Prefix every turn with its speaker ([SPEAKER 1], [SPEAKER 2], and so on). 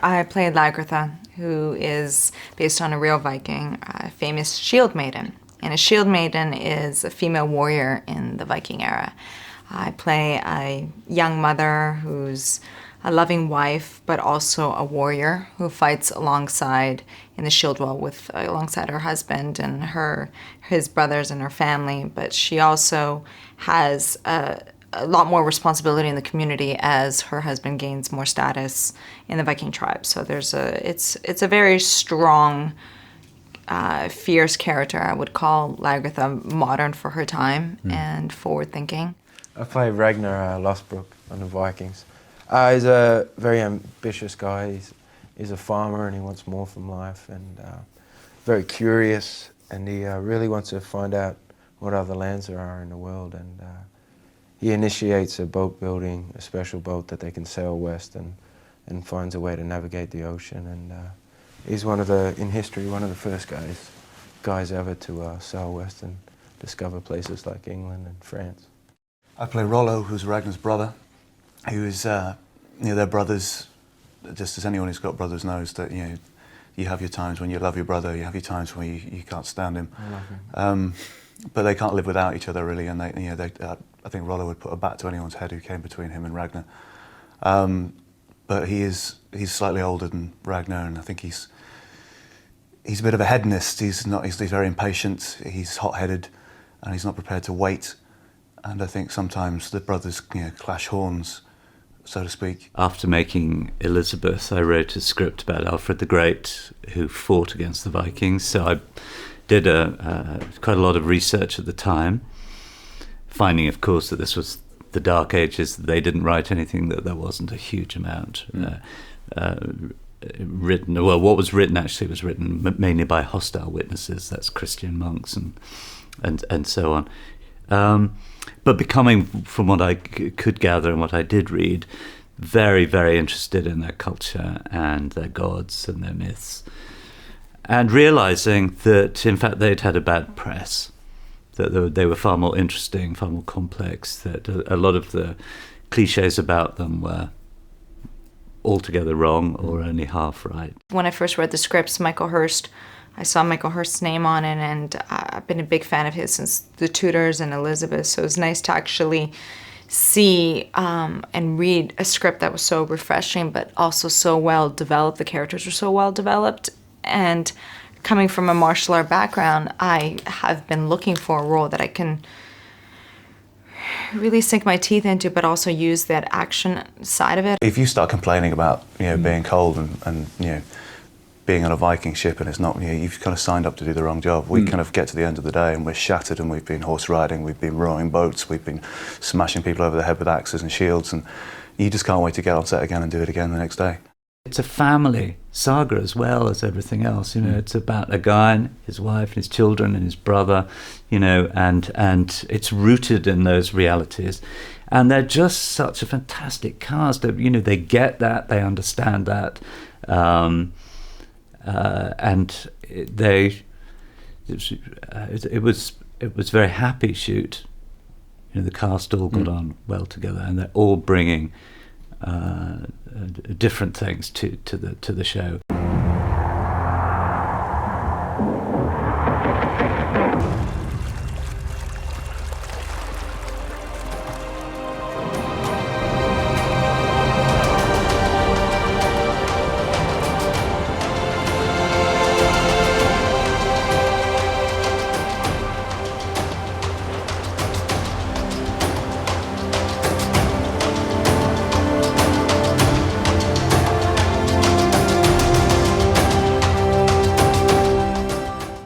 [SPEAKER 1] I play Lagertha, who is based on a real Viking, a famous shield maiden. And a shield maiden is a female warrior in the Viking era. I play a young mother who's a loving wife, but also a warrior who fights alongside in the shield wall alongside her husband and his brothers and her family. But she also has a lot more responsibility in the community as her husband gains more status in the Viking tribe. So it's a very strong, fierce character. I would call Lagertha modern for her time and forward-thinking.
[SPEAKER 2] I play Ragnar Lothbrok on the Vikings. He's a very ambitious guy. He's a farmer and he wants more from life, and very curious, and he really wants to find out what other lands there are in the world, and he initiates a boat building, a special boat that they can sail west and finds a way to navigate the ocean, and he's in history, one of the first guys ever to sail west and discover places like England and France.
[SPEAKER 3] I play Rollo, who's Ragnar's brother, who is, they're brothers, just as anyone who's got brothers knows that, you have your times when you love your brother, you have your times when you can't stand him.
[SPEAKER 2] I love him.
[SPEAKER 3] But they can't live without each other, really, and I think Rollo would put a bat to anyone's head who came between him and Ragnar. But he's slightly older than Ragnar, and I think he's a bit of a hedonist. He's very impatient, he's hot-headed, and he's not prepared to wait. And I think sometimes the brothers clash horns, so to speak.
[SPEAKER 4] After making Elizabeth, I wrote a script about Alfred the Great, who fought against the Vikings. So I did quite a lot of research at the time, finding, of course, that this was the Dark Ages. They didn't write anything, that there wasn't a huge amount written. Well, what was written actually was written mainly by hostile witnesses. That's Christian monks and so on. But becoming, from what I could gather and what I did read, very, very interested in their culture and their gods and their myths, and realizing that, in fact, they'd had a bad press, that they were far more interesting, far more complex, that a lot of the cliches about them were altogether wrong or only half right.
[SPEAKER 1] When I first read the scripts, I saw Michael Hirst's name on it, and I've been a big fan of his since the Tudors and Elizabeth, so it was nice to actually see and read a script that was so refreshing but also so well developed. The characters were so well developed, and coming from a martial art background, I have been looking for a role that I can really sink my teeth into, but also use that action side of it.
[SPEAKER 3] If you start complaining about being cold and being on a Viking ship and it's not, you've kind of signed up to do the wrong job. We kind of get to the end of the day and we're shattered, and we've been horse riding, we've been rowing boats, we've been smashing people over the head with axes and shields, and you just can't wait to get on set again and do it again the next day.
[SPEAKER 4] It's a family saga as well as everything else. It's about a guy and his wife and his children and his brother, and it's rooted in those realities. And they're just such a fantastic cast. They get that, they understand that. And it was very happy shoot. The cast all got on well together, and they're all bringing different things to the show.